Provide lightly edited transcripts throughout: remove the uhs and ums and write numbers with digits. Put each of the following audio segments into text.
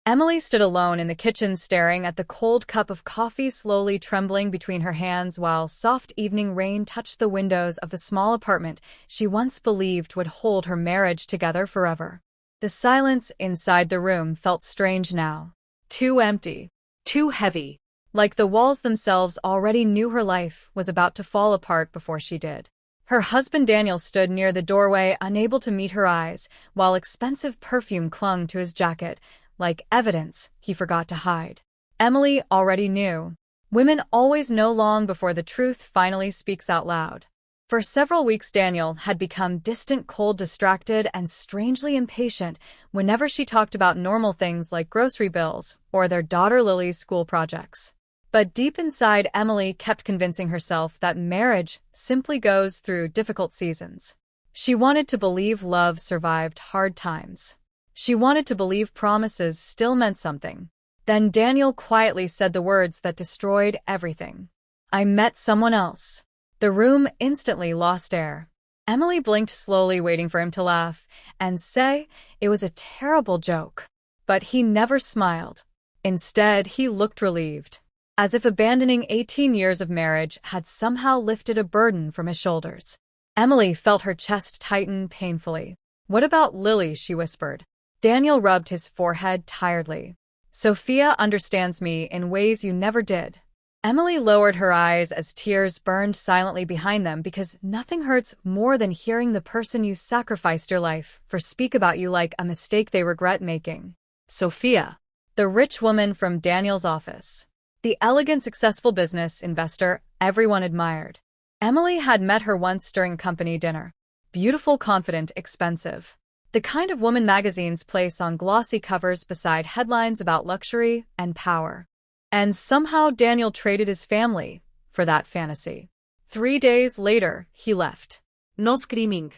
Emily stood alone in the kitchen staring at the cold cup of coffee slowly trembling between her hands while soft evening rain touched the windows of the small apartment she once believed would hold her marriage together forever. The silence inside the room felt strange now. Too empty. Too heavy. Like the walls themselves already knew her life was about to fall apart before she did. Her husband Daniel stood near the doorway, unable to meet her eyes, while expensive perfume clung to his jacket, like evidence he forgot to hide. Emily already knew. Women always know long before the truth finally speaks out loud. For several weeks Daniel had become distant, cold, distracted, and strangely impatient whenever she talked about normal things like grocery bills or their daughter Lily's school projects. But deep inside, Emily kept convincing herself that marriage simply goes through difficult seasons. She wanted to believe love survived hard times. She wanted to believe promises still meant something. Then Daniel quietly said the words that destroyed everything. "I met someone else." The room instantly lost air. Emily blinked slowly, waiting for him to laugh and say it was a terrible joke. But he never smiled. Instead, he looked relieved, as if abandoning 18 years of marriage had somehow lifted a burden from his shoulders. Emily felt her chest tighten painfully. "What about Lily?" she whispered. Daniel rubbed his forehead tiredly. "Sophia understands me in ways you never did." Emily lowered her eyes as tears burned silently behind them, because nothing hurts more than hearing the person you sacrificed your life for speak about you like a mistake they regret making. Sophia, the rich woman from Daniel's office. The elegant, successful business investor everyone admired. Emily had met her once during company dinner. Beautiful, confident, expensive. The kind of woman magazines place on glossy covers beside headlines about luxury and power. And somehow Daniel traded his family for that fantasy. 3 days later, he left. No screaming.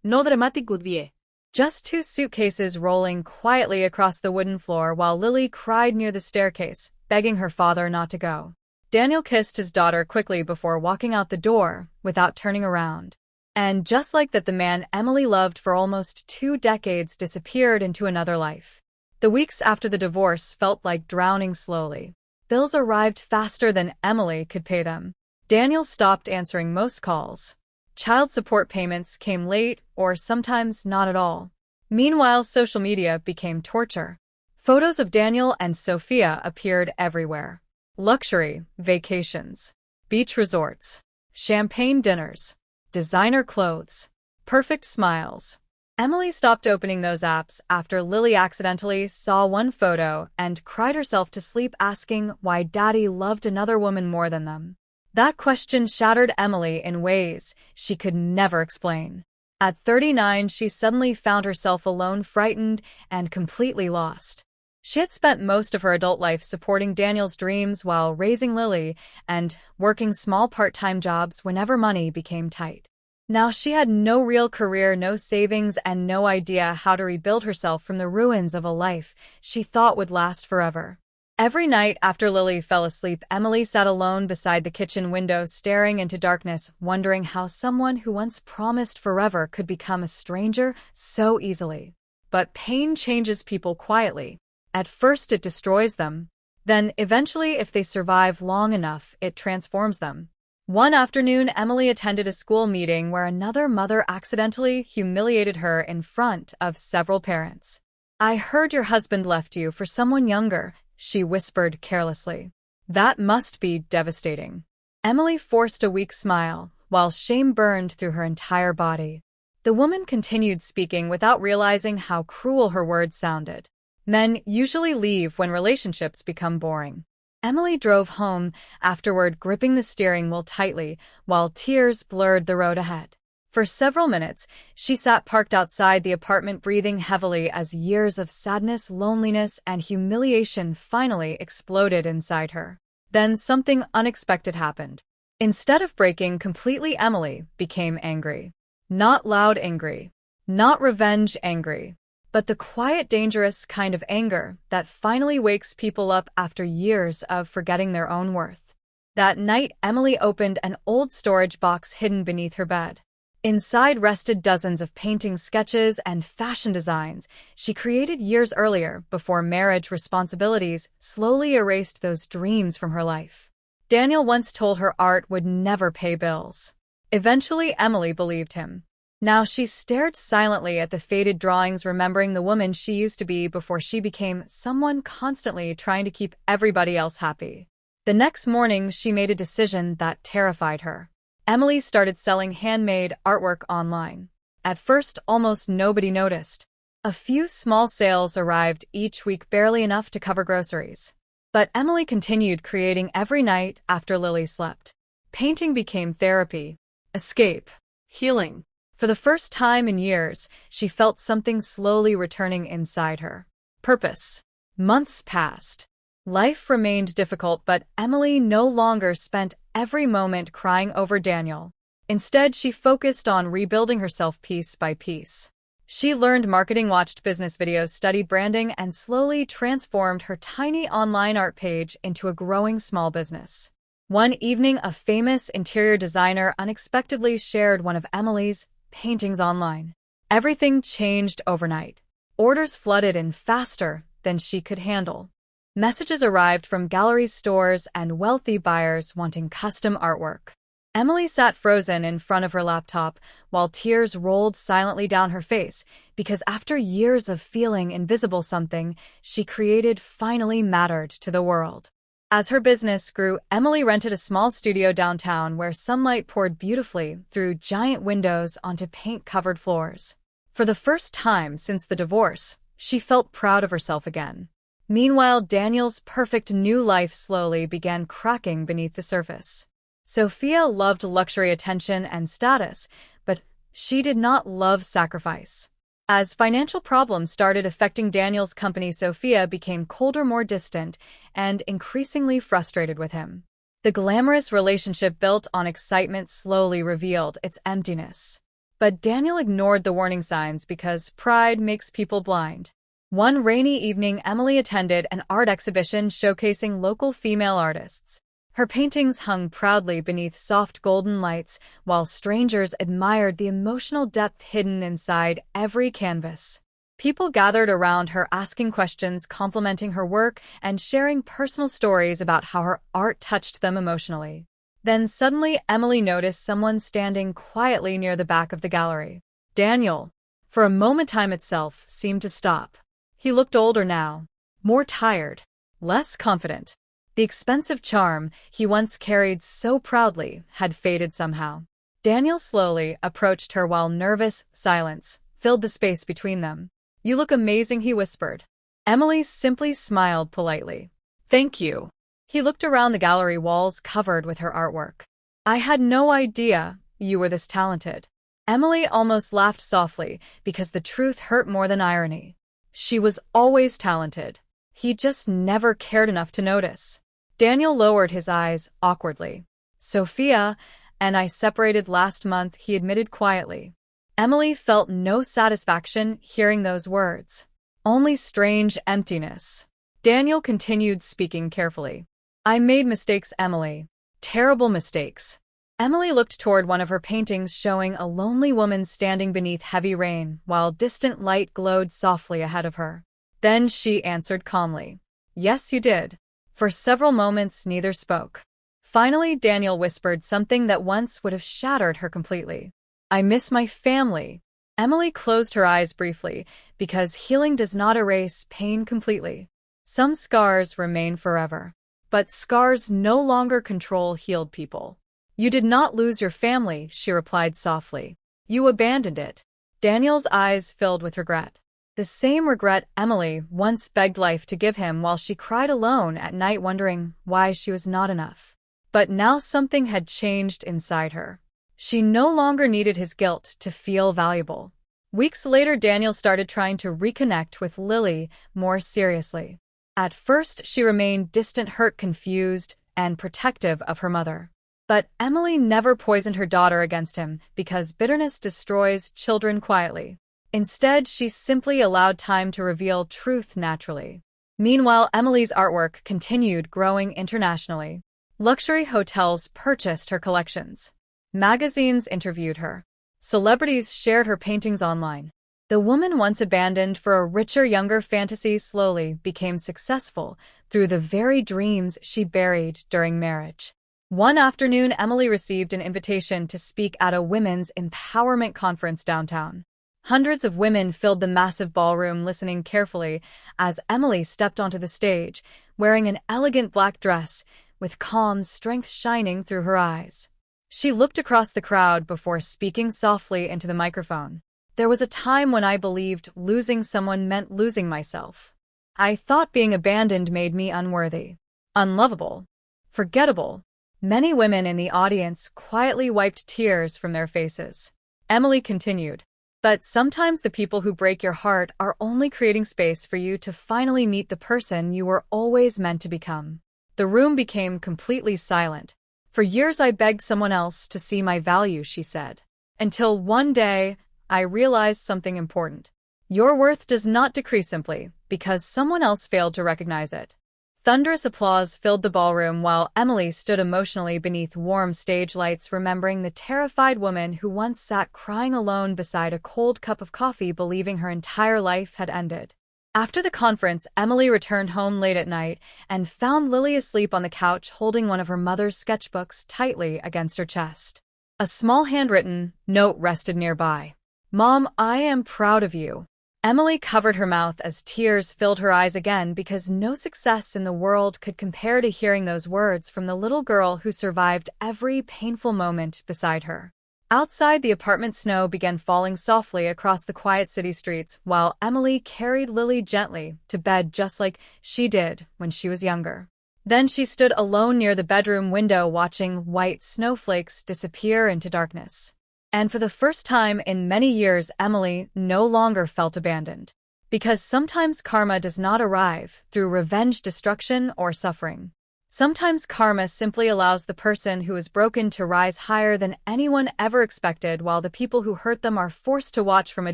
No dramatic goodbye. Just 2 suitcases rolling quietly across the wooden floor while Lily cried near the staircase, begging her father not to go. Daniel kissed his daughter quickly before walking out the door without turning around. And just like that, the man Emily loved for almost 2 decades disappeared into another life. The weeks after the divorce felt like drowning slowly. Bills arrived faster than Emily could pay them. Daniel stopped answering most calls. Child support payments came late or sometimes not at all. Meanwhile, social media became torture. Photos of Daniel and Sophia appeared everywhere. Luxury, vacations, beach resorts, champagne dinners, designer clothes, perfect smiles. Emily stopped opening those apps after Lily accidentally saw one photo and cried herself to sleep, asking why Daddy loved another woman more than them. That question shattered Emily in ways she could never explain. At 39, she suddenly found herself alone, frightened, and completely lost. She had spent most of her adult life supporting Daniel's dreams while raising Lily and working small part-time jobs whenever money became tight. Now she had no real career, no savings, and no idea how to rebuild herself from the ruins of a life she thought would last forever. Every night after Lily fell asleep, Emily sat alone beside the kitchen window, staring into darkness, wondering how someone who once promised forever could become a stranger so easily. But pain changes people quietly. At first it destroys them. Then, eventually, if they survive long enough, it transforms them. One afternoon, Emily attended a school meeting where another mother accidentally humiliated her in front of several parents. "I heard your husband left you for someone younger," she whispered carelessly. That must be devastating. Emily forced a weak smile, while shame burned through her entire body. The woman continued speaking without realizing how cruel her words sounded. Men usually leave when relationships become boring. Emily drove home afterward, gripping the steering wheel tightly, while tears blurred the road ahead. For several minutes, she sat parked outside the apartment, breathing heavily as years of sadness, loneliness, and humiliation finally exploded inside her. Then something unexpected happened. Instead of breaking completely, Emily became angry. Not loud angry, not revenge angry, but the quiet, dangerous kind of anger that finally wakes people up after years of forgetting their own worth. That night, Emily opened an old storage box hidden beneath her bed. Inside rested dozens of paintings, sketches, and fashion designs she created years earlier before marriage responsibilities slowly erased those dreams from her life. Daniel once told her art would never pay bills. Eventually, Emily believed him. Now she stared silently at the faded drawings, remembering the woman she used to be before she became someone constantly trying to keep everybody else happy. The next morning, she made a decision that terrified her. Emily started selling handmade artwork online. At first, almost nobody noticed. A few small sales arrived each week, barely enough to cover groceries. But Emily continued creating every night after Lily slept. Painting became therapy, escape, healing. For the first time in years, she felt something slowly returning inside her. Purpose. Months passed. Life remained difficult, but Emily no longer spent every moment crying over Daniel. Instead, she focused on rebuilding herself piece by piece. She learned marketing, watched business videos, studied branding, and slowly transformed her tiny online art page into a growing small business. One evening, a famous interior designer unexpectedly shared one of Emily's paintings online. Everything changed overnight. Orders flooded in faster than she could handle. Messages arrived from galleries, stores, and wealthy buyers wanting custom artwork. Emily sat frozen in front of her laptop while tears rolled silently down her face because after years of feeling invisible, something she created finally mattered to the world. As her business grew, Emily rented a small studio downtown where sunlight poured beautifully through giant windows onto paint-covered floors. For the first time since the divorce, she felt proud of herself again. Meanwhile, Daniel's perfect new life slowly began cracking beneath the surface. Sophia loved luxury, attention, and status, but she did not love sacrifice. As financial problems started affecting Daniel's company, Sophia became colder, more distant, and increasingly frustrated with him. The glamorous relationship built on excitement slowly revealed its emptiness. But Daniel ignored the warning signs because pride makes people blind. One rainy evening, Emily attended an art exhibition showcasing local female artists. Her paintings hung proudly beneath soft golden lights, while strangers admired the emotional depth hidden inside every canvas. People gathered around her, asking questions, complimenting her work, and sharing personal stories about how her art touched them emotionally. Then suddenly, Emily noticed someone standing quietly near the back of the gallery. Daniel. For a moment, time itself seemed to stop. He looked older now, more tired, less confident. The expensive charm he once carried so proudly had faded somehow. Daniel slowly approached her while nervous silence filled the space between them. "You look amazing," he whispered. Emily simply smiled politely. "Thank you." He looked around the gallery, walls covered with her artwork. "I had no idea you were this talented." Emily almost laughed softly because the truth hurt more than irony. She was always talented. He just never cared enough to notice. Daniel lowered his eyes awkwardly. "Sophia and I separated last month," he admitted quietly. Emily felt no satisfaction hearing those words, only strange emptiness. Daniel continued, speaking carefully. "I made mistakes, Emily. Terrible mistakes." Emily looked toward one of her paintings showing a lonely woman standing beneath heavy rain while distant light glowed softly ahead of her. Then she answered calmly, "Yes, you did." For several moments, neither spoke. Finally, Daniel whispered something that once would have shattered her completely. "I miss my family." Emily closed her eyes briefly because healing does not erase pain completely. Some scars remain forever, but scars no longer control healed people. "You did not lose your family," she replied softly. "You abandoned it." Daniel's eyes filled with regret. The same regret Emily once begged life to give him while she cried alone at night, wondering why she was not enough. But now something had changed inside her. She no longer needed his guilt to feel valuable. Weeks later, Daniel started trying to reconnect with Lily more seriously. At first, she remained distant, hurt, confused, and protective of her mother. But Emily never poisoned her daughter against him because bitterness destroys children quietly. Instead, she simply allowed time to reveal truth naturally. Meanwhile, Emily's artwork continued growing internationally. Luxury hotels purchased her collections. Magazines interviewed her. Celebrities shared her paintings online. The woman once abandoned for a richer, younger fantasy slowly became successful through the very dreams she buried during marriage. One afternoon, Emily received an invitation to speak at a women's empowerment conference downtown. Hundreds of women filled the massive ballroom, listening carefully as Emily stepped onto the stage, wearing an elegant black dress with calm strength shining through her eyes. She looked across the crowd before speaking softly into the microphone. There was a time when I believed losing someone meant losing myself. I thought being abandoned made me unworthy, unlovable, forgettable. Many women in the audience quietly wiped tears from their faces. Emily continued, "But sometimes the people who break your heart are only creating space for you to finally meet the person you were always meant to become." The room became completely silent. "For years I begged someone else to see my value," she said. "Until one day, I realized something important. Your worth does not decrease simply because someone else failed to recognize it." Thunderous applause filled the ballroom while Emily stood emotionally beneath warm stage lights, remembering the terrified woman who once sat crying alone beside a cold cup of coffee, believing her entire life had ended. After the conference, Emily returned home late at night and found Lily asleep on the couch, holding one of her mother's sketchbooks tightly against her chest. A small handwritten note rested nearby. "Mom, I am proud of you." Emily covered her mouth as tears filled her eyes again, because no success in the world could compare to hearing those words from the little girl who survived every painful moment beside her. Outside the apartment, snow began falling softly across the quiet city streets while Emily carried Lily gently to bed, just like she did when she was younger. Then she stood alone near the bedroom window, watching white snowflakes disappear into darkness. And for the first time in many years, Emily no longer felt abandoned. Because sometimes karma does not arrive through revenge, destruction, or suffering. Sometimes karma simply allows the person who is broken to rise higher than anyone ever expected, while the people who hurt them are forced to watch from a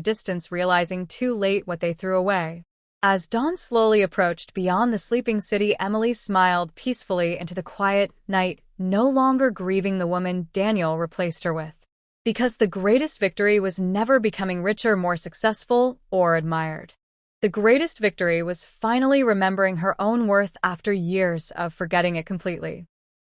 distance, realizing too late what they threw away. As dawn slowly approached beyond the sleeping city, Emily smiled peacefully into the quiet night, no longer grieving the woman Daniel replaced her with. Because the greatest victory was never becoming richer, more successful, or admired. The greatest victory was finally remembering her own worth after years of forgetting it completely.